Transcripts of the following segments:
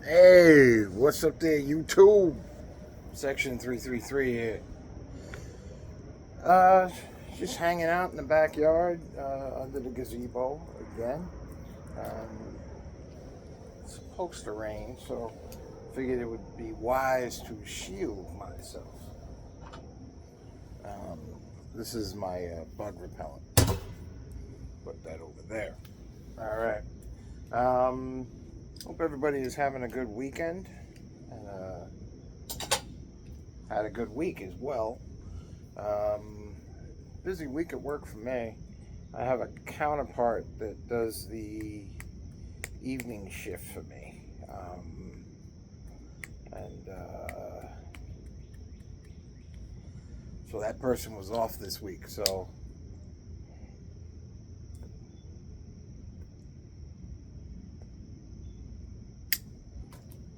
Hey, what's up there, YouTube? Section 333 here. Uh, just hanging out in the backyard under the gazebo again. Um, it's supposed to rain, so figured it would be wise to shield myself. Um, this is my bug repellent. Put that over there. All right. Hope everybody is having a good weekend and had a good week as well. Busy week at work for me. I have a counterpart that does the evening shift for me. And so that person was off this week. So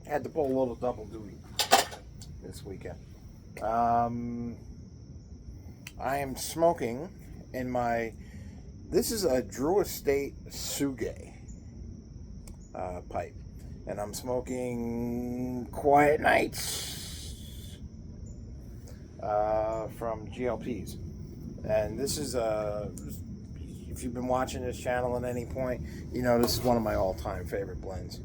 I had to pull a little double duty this weekend. I am smoking in my. This is a Drew Estate Suge pipe, and I'm smoking Quiet Nights from GLPs. And this is if you've been watching this channel at any point, you know this is one of my all-time favorite blends.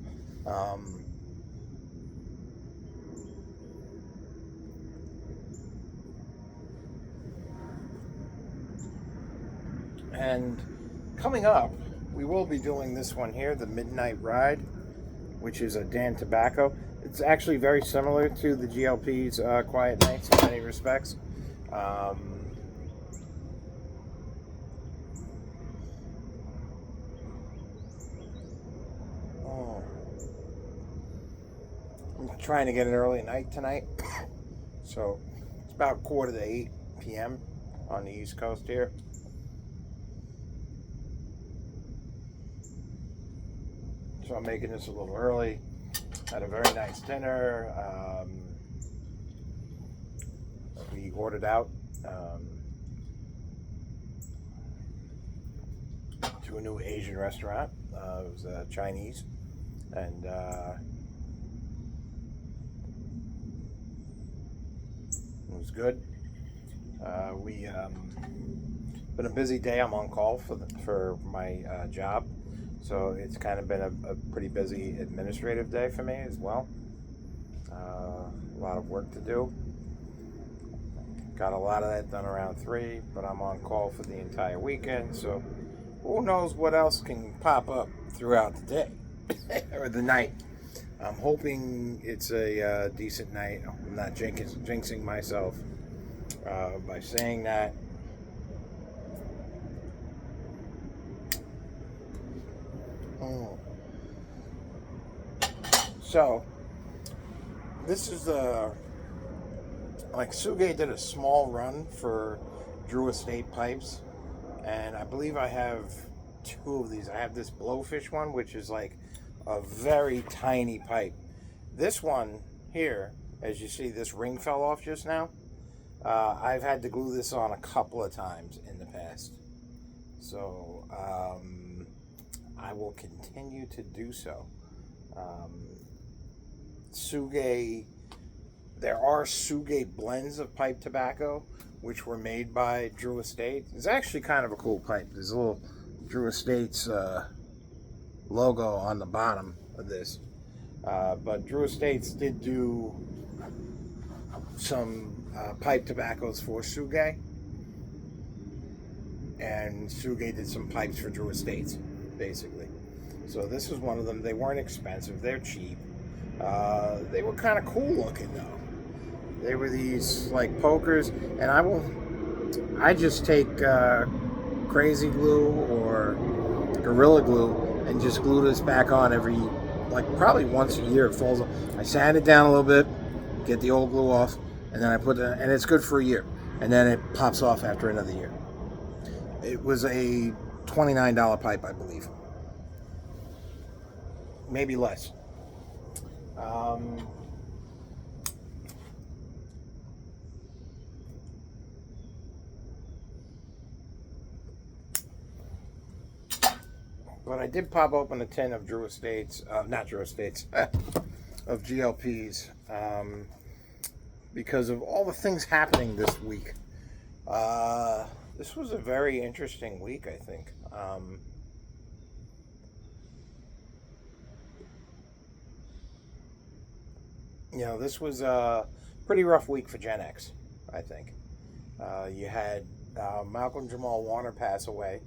And coming up, we will be doing this one here, the Midnight Ride, which is a Dan Tobacco. It's actually very similar to the GLP's Quiet Nights in many respects. Oh. I'm trying to get an early night tonight, so it's about 7:45 p.m. on the East Coast here. So I'm making this a little early. Had a very nice dinner. We ordered out to a new Asian restaurant. It was Chinese, and it was good. We been a busy day. I'm on call for my job. So it's kind of been a pretty busy administrative day for me as well. A lot of work to do. Got a lot of that done around 3, but I'm on call for the entire weekend. So who knows what else can pop up throughout the day or the night. I'm hoping it's a decent night. I'm not jinxing myself by saying that. So, this is like Suge did a small run for Drew Estate pipes, and I believe I have 2 of these. I have this Blowfish one, which is like a very tiny pipe. This one here, as you see, this ring fell off just now. I've had to glue this on a couple of times in the past. So, I will continue to do so. Suge, there are Suge blends of pipe tobacco which were made by Drew Estate. It's actually kind of a cool pipe. There's a little Drew Estate's logo on the bottom of this. But Drew Estates did do some pipe tobaccos for Suge, and Suge did some pipes for Drew Estates, basically. So this is one of them. They weren't expensive. They're cheap. They were kind of cool looking though. They were these like pokers, and I just take crazy glue or Gorilla Glue and just glue this back on probably once a year. It falls off. I sand it down a little bit, get the old glue off, and then I put it, and it's good for a year, and then it pops off after another year. It was a $29 pipe, I believe, maybe less. But I did pop open a tin of Drew Estates, not Drew Estates, of GLPs because of all the things happening this week. This was a very interesting week, I think. This was a pretty rough week for Gen X, I think. You had Malcolm Jamal Warner pass away,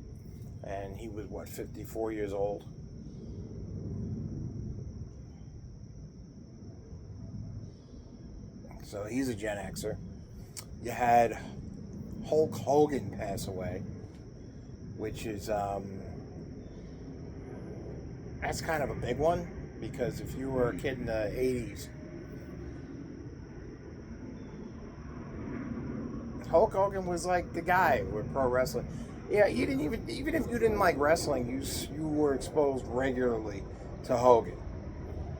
and he was, 54 years old. So he's a Gen Xer. You had Hulk Hogan pass away, which is, that's kind of a big one, because if you were a kid in the 80s, Hulk Hogan was like the guy with pro wrestling. Yeah, you didn't even if you didn't like wrestling, you were exposed regularly to Hogan.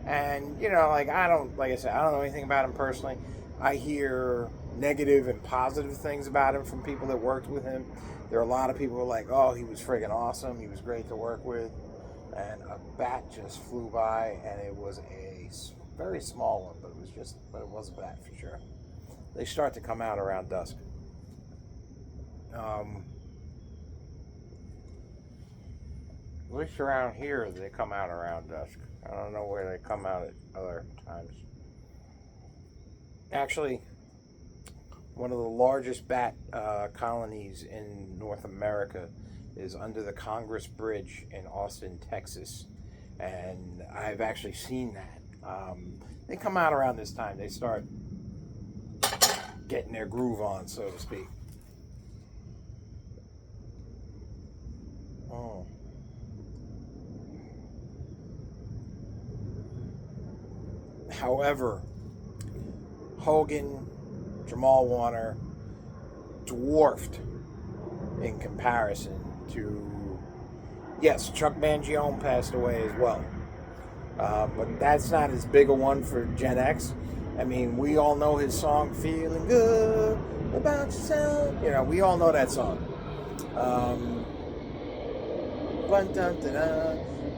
And like I said, I don't know anything about him personally. I hear negative and positive things about him from people that worked with him. There are a lot of people who are like, "Oh, he was friggin' awesome. He was great to work with." And a bat just flew by, and it was a very small one, but it was a bat for sure. They start to come out around dusk. At least around here, they come out around dusk. I don't know where they come out at other times. Actually, one of the largest bat colonies in North America is under the Congress Bridge in Austin, Texas. And I've actually seen that. They come out around this time. They start getting their groove on, so to speak. Oh. However, Hogan, Jamal Warner dwarfed in comparison to, yes, Chuck Mangione passed away as well. But that's not as big a one for Gen X. I mean, we all know his song, Feeling Good About Yourself. We all know that song.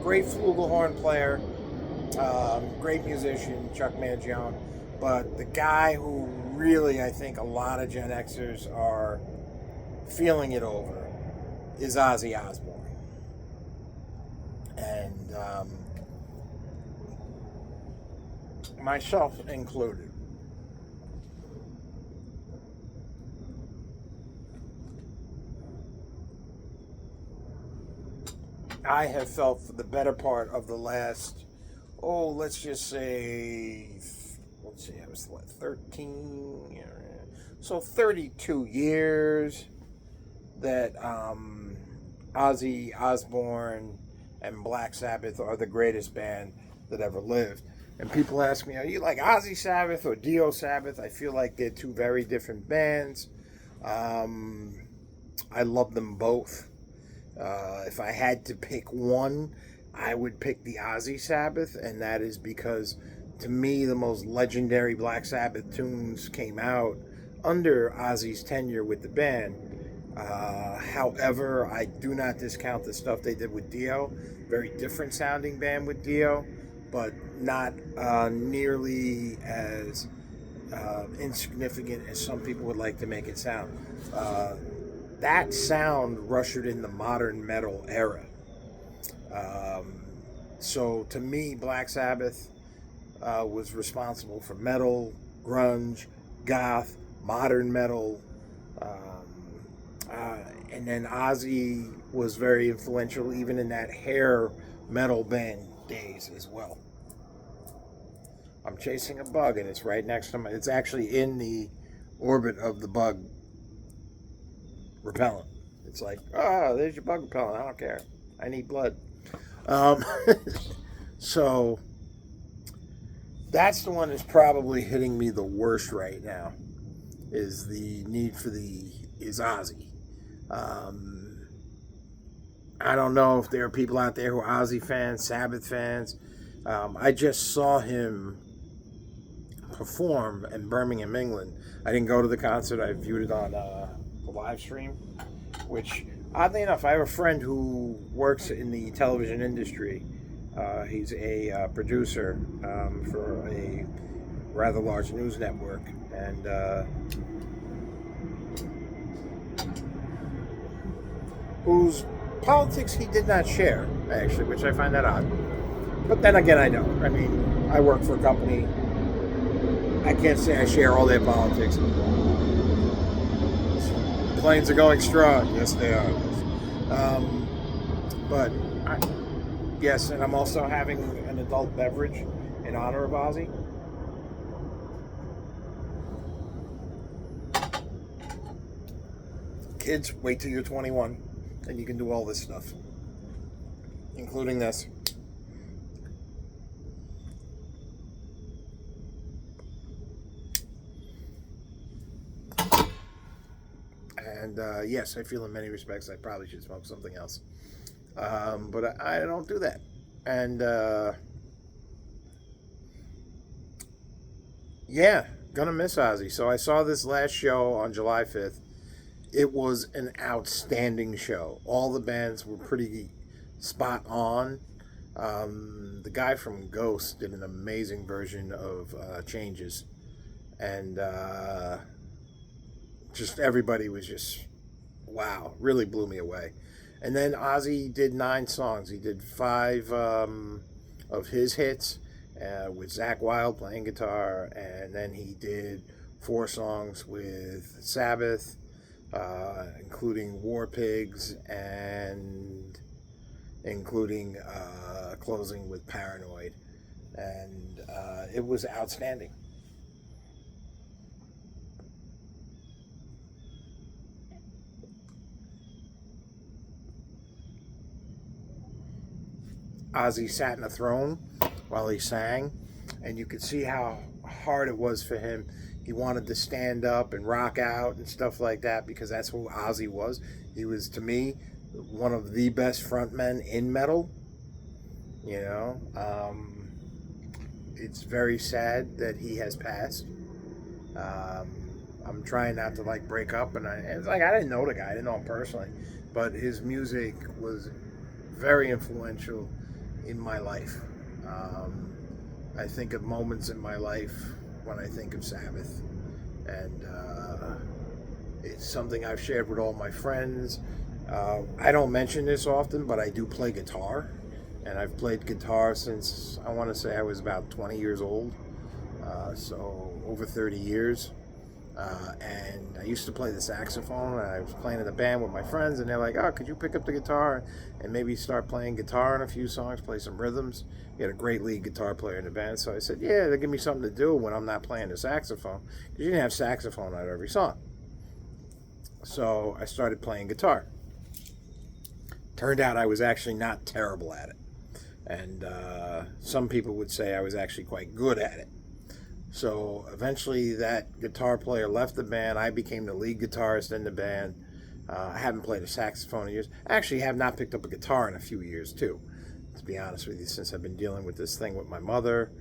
Great flugelhorn player. Great musician, Chuck Mangione. But the guy who really, I think, a lot of Gen Xers are feeling it over is Ozzy Osbourne. And myself included. I have felt for the better part of the last, let's just say, I was 13, so 32 years that Ozzy Osbourne and Black Sabbath are the greatest band that ever lived. And people ask me, are you like Ozzy Sabbath or Dio Sabbath? I feel like they're two very different bands. I love them both. If I had to pick one, I would pick the Ozzy Sabbath, and that is because, to me, the most legendary Black Sabbath tunes came out under Ozzy's tenure with the band. However, I do not discount the stuff they did with Dio. Very different sounding band with Dio, but not nearly as insignificant as some people would like to make it sound. That sound ushered in the modern metal era. So to me, Black Sabbath was responsible for metal, grunge, goth, modern metal, and then Ozzy was very influential even in that hair metal band days as well. I'm chasing a bug, and it's right next to me. It's actually in the orbit of the bug repellent. It's like, there's your bug repellent. I don't care. I need blood. So that's the one that's probably hitting me the worst right now. Is the need for is Ozzy. I don't know if there are people out there who are Ozzy fans, Sabbath fans. I just saw him perform in Birmingham, England. I didn't go to the concert. I viewed it on the live stream, which, oddly enough, I have a friend who works in the television industry, He's a producer for a rather large news network, and whose politics he did not share, actually, which I find that odd. But then again, I don't. I mean, I work for a company. I can't say I share all their politics. Planes are going strong. Yes, they are. But yes, and I'm also having an adult beverage in honor of Ozzy. Kids, wait till you're 21, and you can do all this stuff, including this. And yes, I feel in many respects I probably should smoke something else. But I don't do that. And yeah, gonna miss Ozzy. So I saw this last show on July 5th. It was an outstanding show. All the bands were pretty spot on. The guy from Ghost did an amazing version of Changes. And just everybody was just, wow, really blew me away. And then Ozzy did 9 songs. He did 5 of his hits with Zakk Wylde playing guitar, and then he did 4 songs with Sabbath, including War Pigs, and including closing with Paranoid. And it was outstanding. Ozzy sat in a throne while he sang, and you could see how hard it was for him. He wanted to stand up and rock out and stuff like that because that's who Ozzy was. He was, to me, one of the best frontmen in metal. You know, it's very sad that he has passed. I'm trying not to like break up, and it's like I didn't know the guy, I didn't know him personally, but his music was very influential in my life. I think of moments in my life when I think of Sabbath, and it's something I've shared with all my friends. I don't mention this often, but I do play guitar, and I've played guitar since I want to say I was about 20 years old, so over 30 years. And I used to play the saxophone, and I was playing in a band with my friends, and they're like, oh, could you pick up the guitar and maybe start playing guitar on a few songs, play some rhythms? We had a great lead guitar player in the band, so I said, yeah, they'll give me something to do when I'm not playing the saxophone, because you didn't have saxophone on every song. So I started playing guitar. Turned out I was actually not terrible at it, and some people would say I was actually quite good at it. So eventually that guitar player left the band. I became the lead guitarist in the band. I haven't played a saxophone in years. I actually have not picked up a guitar in a few years too, to be honest with you, since I've been dealing with this thing with my mother.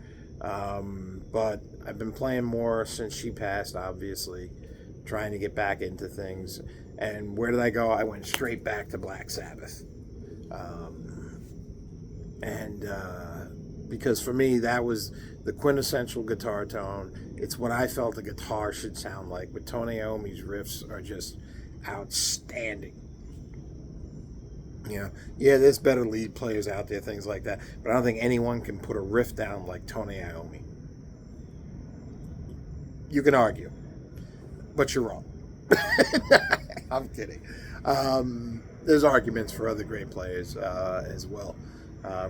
But I've been playing more since she passed, obviously, trying to get back into things. And where did I go? I went straight back to Black Sabbath. Because for me, that was the quintessential guitar tone. It's what I felt a guitar should sound like. But Tony Iommi's riffs are just outstanding. You know, yeah, there's better lead players out there, things like that. But I don't think anyone can put a riff down like Tony Iommi. You can argue, but you're wrong. I'm kidding. There's arguments for other great players as well.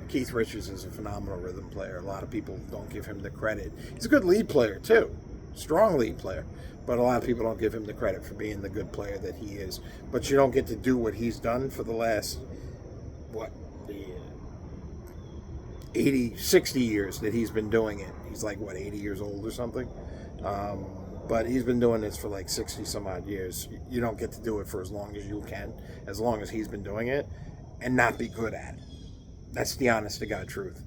Keith Richards is a phenomenal rhythm player. A lot of people don't give him the credit. He's a good lead player too, strong lead player, but a lot of people don't give him the credit for being the good player that he is. But you don't get to do what he's done for the last, the 60 years that he's been doing it. He's like, 80 years old or something? But he's been doing this for like 60 some odd years. You don't get to do it for as long as you can, as long as he's been doing it, and not be good at it. That's the honest to God truth.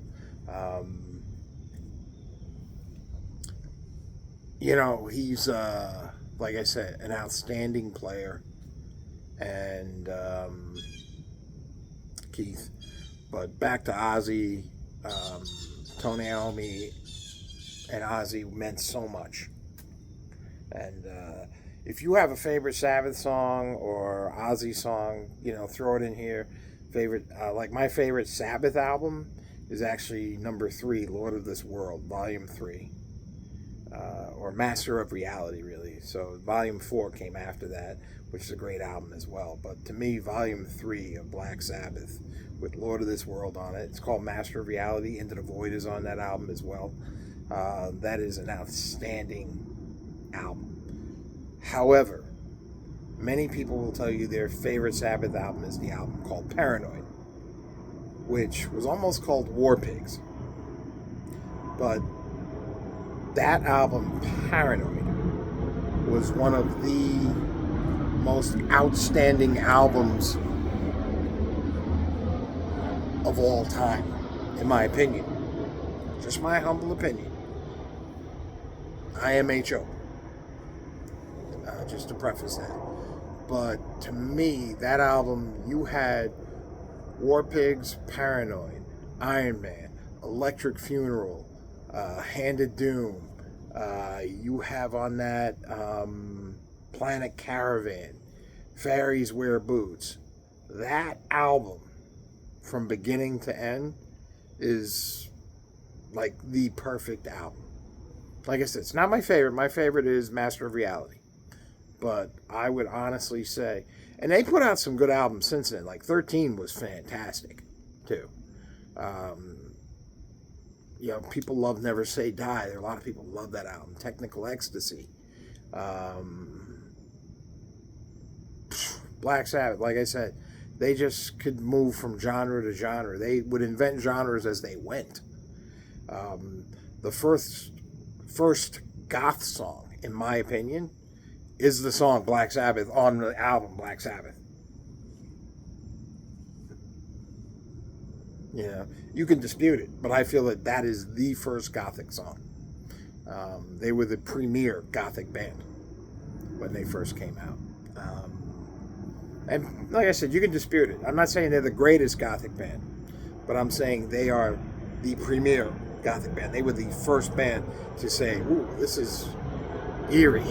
He's, like I said, an outstanding player. And Keith. But back to Ozzy, um, Tony Iommi and Ozzy meant so much. And if you have a favorite Sabbath song or Ozzy song, throw it in here. Favorite, like my favorite Sabbath album is actually number 3, Lord of This World, Volume 3, or Master of Reality, really. So Volume 4 came after that, which is a great album as well. But to me, Volume 3 of Black Sabbath with Lord of This World on it, it's called Master of Reality. Into the Void is on that album as well. That is an outstanding album. However, many people will tell you their favorite Sabbath album is the album called Paranoid, which was almost called War Pigs. But that album, Paranoid, was one of the most outstanding albums of all time, in my opinion. Just my humble opinion. IMHO. Just to preface that. But to me, that album, you had War Pigs, Paranoid, Iron Man, Electric Funeral, Hand of Doom. You have on that Planet Caravan, Fairies Wear Boots. That album, from beginning to end, is like the perfect album. Like I said, it's not my favorite. My favorite is Master of Reality. But I would honestly say, and they put out some good albums since then. Like 13 was fantastic, too. People love Never Say Die. There are a lot of people who love that album. Technical Ecstasy. Black Sabbath, like I said, they just could move from genre to genre. They would invent genres as they went. The first goth song, in my opinion, is the song Black Sabbath on the album Black Sabbath. You can dispute it, but I feel that that is the first Gothic song. They were the premier Gothic band when they first came out. And like I said, you can dispute it. I'm not saying they're the greatest Gothic band, but I'm saying they are the premier Gothic band. They were the first band to say, ooh, this is eerie,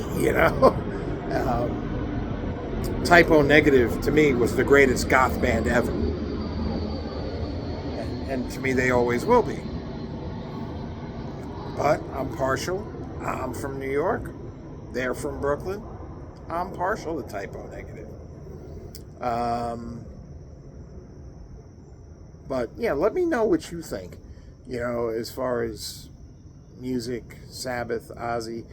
Typo Negative, to me, was the greatest goth band ever. And to me, they always will be. But I'm partial. I'm from New York. They're from Brooklyn. I'm partial to Typo Negative. But, yeah, let me know what you think, as far as music, Sabbath, Ozzy.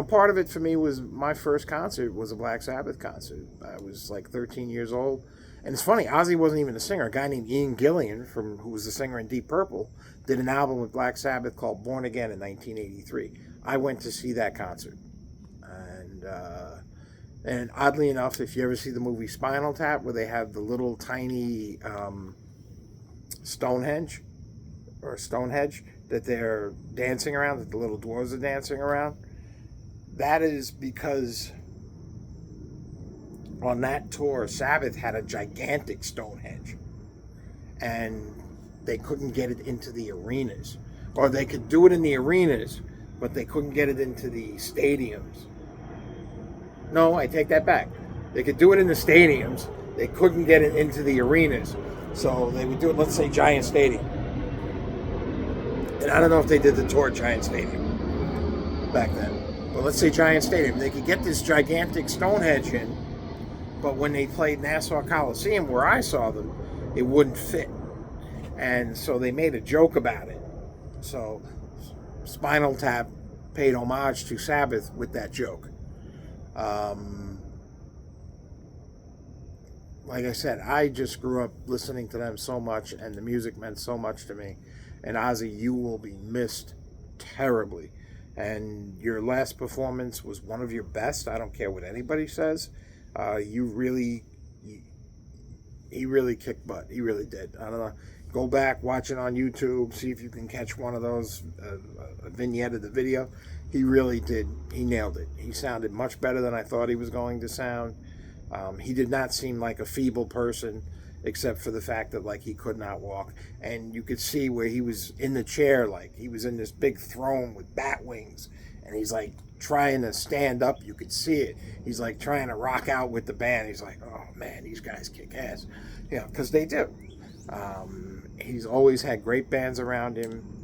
Part of it for me was my first concert was a Black Sabbath concert. I was like 13 years old. And it's funny, Ozzy wasn't even a singer. A guy named Ian Gillan, who was the singer in Deep Purple, did an album with Black Sabbath called Born Again in 1983. I went to see that concert. And oddly enough, if you ever see the movie Spinal Tap, where they have the little tiny Stonehenge that they're dancing around, that the little dwarves are dancing around, that is because on that tour, Sabbath had a gigantic Stonehenge, and they couldn't get it into the arenas. Or they could do it in the arenas, but they couldn't get it into the stadiums. No, I take that back. They could do it in the stadiums. They couldn't get it into the arenas. So they would do it, let's say, Giant Stadium. And I don't know if they did the tour at Giant Stadium back then. But let's say Giant Stadium. They could get this gigantic Stonehenge in, but when they played Nassau Coliseum, where I saw them, it wouldn't fit. And so they made a joke about it. So Spinal Tap paid homage to Sabbath with that joke. Like I said, I just grew up listening to them so much, and the music meant so much to me. And Ozzy, you will be missed terribly. And your last performance was one of your best. I don't care what anybody says. He really kicked butt. He really did. I don't know. Go back, watch it on YouTube, see if you can catch one of those, a vignette of the video. He really did. He nailed it. He sounded much better than I thought he was going to sound. He did not seem like a feeble person. except for the fact that like he could not walk, and you could see where he was in the chair, like he was in this big throne with bat wings, and he's like trying to stand up. You could see it. He's like trying to rock out with the band. He's like, oh man, these guys kick ass, because they do. He's always had great bands around him.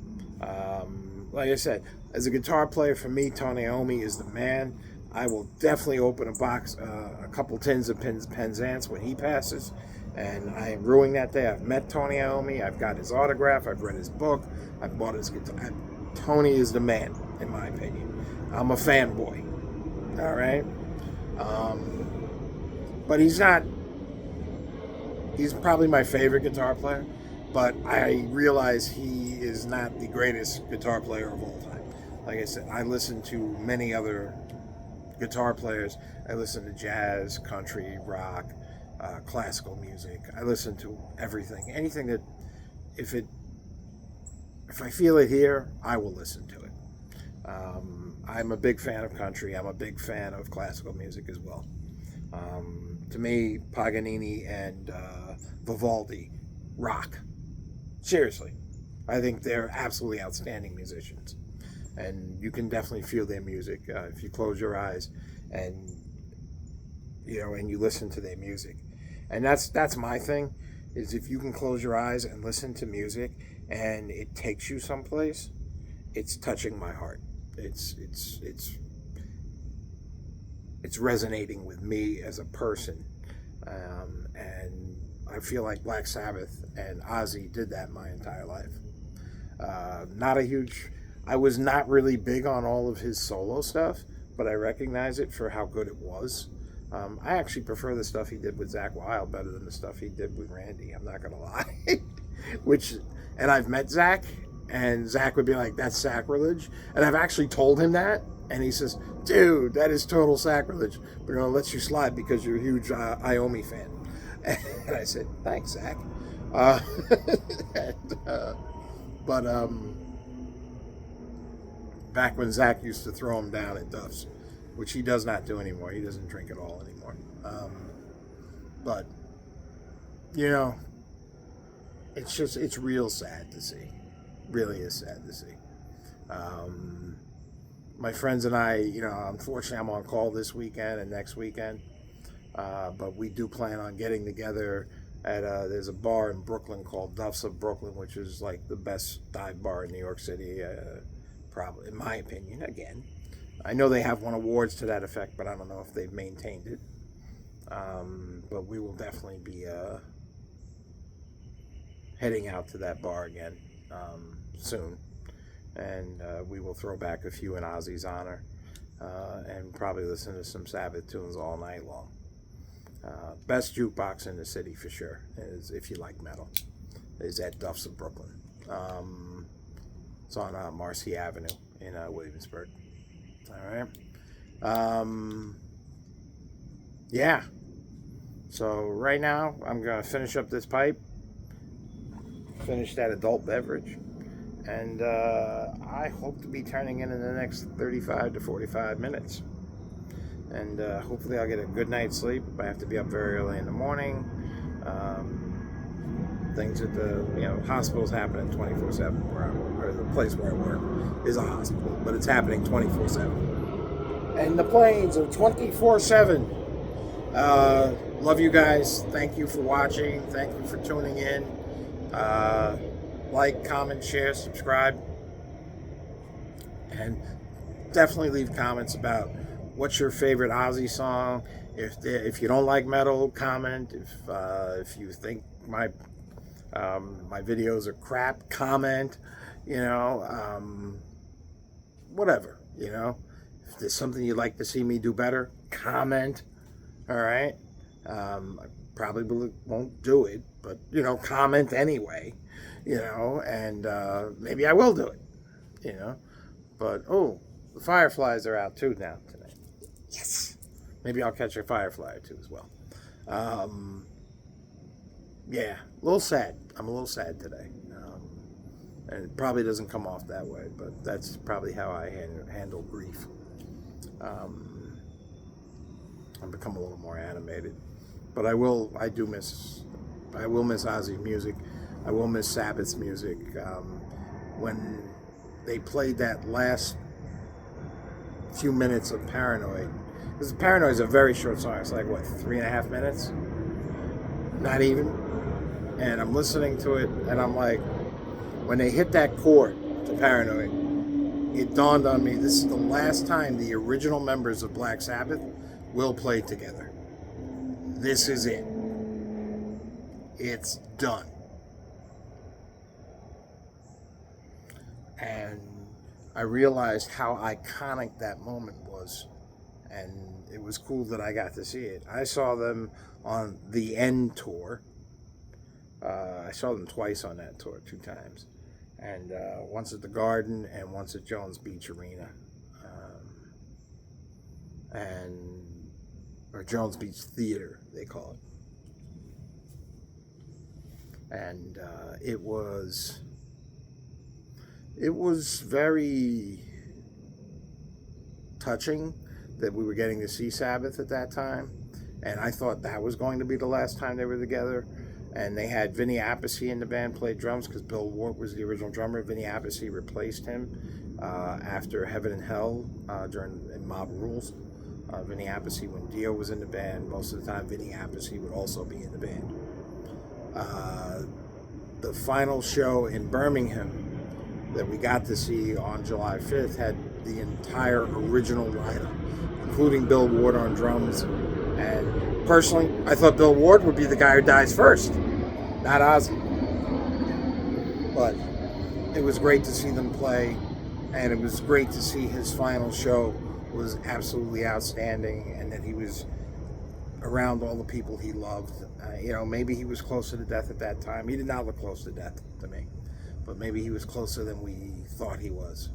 Like I said, as a guitar player, for me, Tony Iommi is the man. I will definitely open a couple tins of Penzance when he passes, and I am ruining that day. I've met Tony Iommi. I've got his autograph. I've read his book. I've bought his guitar. Tony is the man, in my opinion. I'm a fanboy. All right, but he's not. He's probably my favorite guitar player, but I realize he is not the greatest guitar player of all time. Like I said, I listen to many other guitar players. I listen to jazz, country, rock, classical music. I listen to everything. Anything that, if I feel it here, I will listen to it. I'm a big fan of country. I'm a big fan of classical music as well. To me, Paganini and Vivaldi rock. Seriously. I think they're absolutely outstanding musicians. And you can definitely feel their music if you close your eyes and and you listen to their music. And that's my thing, is if you can close your eyes and listen to music and it takes you someplace, it's touching my heart. It's resonating with me as a person. And I feel like Black Sabbath and Ozzy did that my entire life. I was not really big on all of his solo stuff, but I recognize it for how good it was. I actually prefer the stuff he did with Zakk Wylde better than the stuff he did with Randy. I'm not gonna lie. And I've met Zakk, and Zakk would be like, "That's sacrilege," and I've actually told him that, and he says, "Dude, that is total sacrilege. We're gonna let you slide because you're a huge Iommi fan." And I said, "Thanks, Zakk." But back when Zakk used to throw him down at Duff's, which he does not do anymore. He doesn't drink at all anymore. But it's real sad to see. Really is sad to see. My friends and I, unfortunately I'm on call this weekend and next weekend. But we do plan on getting together at there's a bar in Brooklyn called Duff's of Brooklyn, which is like the best dive bar in New York City, probably, in my opinion. Again, I know they have won awards to that effect, but I don't know if they've maintained it. But we will definitely be heading out to that bar again soon, and we will throw back a few in Ozzy's honor, and probably listen to some Sabbath tunes all night long. Best jukebox in the city for sure is, if you like metal, is at Duff's of Brooklyn. It's on Marcy Avenue in Williamsburg. All right. Yeah. So right now I'm gonna finish up this pipe, finish that adult beverage, and I hope to be turning in the next 35 to 45 minutes. And hopefully I'll get a good night's sleep. I have to be up very early in the morning. Things at the hospitals happening 24/7. Or the place where I work is a hospital, but it's happening 24/7. And the planes are 24/7. Love you guys. Thank you for watching. Thank you for tuning in. Like, comment, share, subscribe, and definitely leave comments about what's your favorite Ozzy song. If you don't like metal, comment. If you think my videos are crap, comment. Whatever. If there's something you'd like to see me do better, comment. All right. I probably won't do it, but comment anyway. And maybe I will do it. But the fireflies are out too now tonight. Yes. Maybe I'll catch a firefly or two as well. Yeah, a little sad. I'm a little sad today. And it probably doesn't come off that way, but that's probably how I handle grief. I've become a little more animated. But I do miss I will miss Ozzy's music. I will miss Sabbath's music. When they played that last few minutes of Paranoid, because Paranoid is a very short song. It's like, what, 3.5 minutes? Not even. And I'm listening to it, and I'm like, when they hit that chord to Paranoid, it dawned on me, this is the last time the original members of Black Sabbath will play together. This is it. It's done. And I realized how iconic that moment was. And it was cool that I got to see it. I saw them on the End tour. I saw them twice on that tour, 2 times. And once at the Garden and once at Jones Beach Arena. Or Jones Beach Theater, they call it. And it was very touching that we were getting to see Sabbath at that time, and I thought that was going to be the last time they were together. And they had Vinny Appice in the band play drums because Bill Ward was the original drummer. Vinny Appice replaced him after Heaven and Hell in Mob Rules. Vinny Appice, when Dio was in the band, most of the time Vinny Appice would also be in the band. The final show in Birmingham that we got to see on July 5th had the entire original lineup, including Bill Ward on drums. And personally, I thought Bill Ward would be the guy who dies first, not Ozzy. But it was great to see them play, and it was great to see his final show was absolutely outstanding, and that he was around all the people he loved. Maybe he was closer to death at that time. He did not look close to death to me, but maybe he was closer than we thought he was.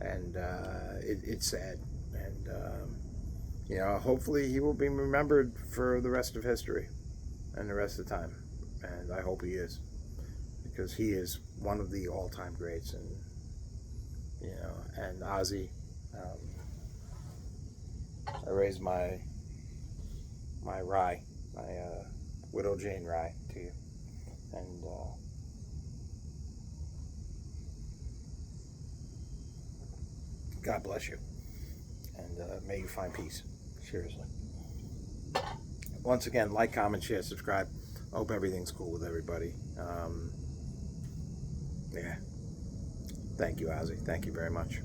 And it's sad. And, hopefully he will be remembered for the rest of history and the rest of the time. And I hope he is, because he is one of the all-time greats. And Ozzy, I raised my rye, my Widow Jane rye to you. And God bless you. And may you find peace. Seriously. Once again, like, comment, share, subscribe. I hope everything's cool with everybody. Yeah. Thank you, Ozzy. Thank you very much.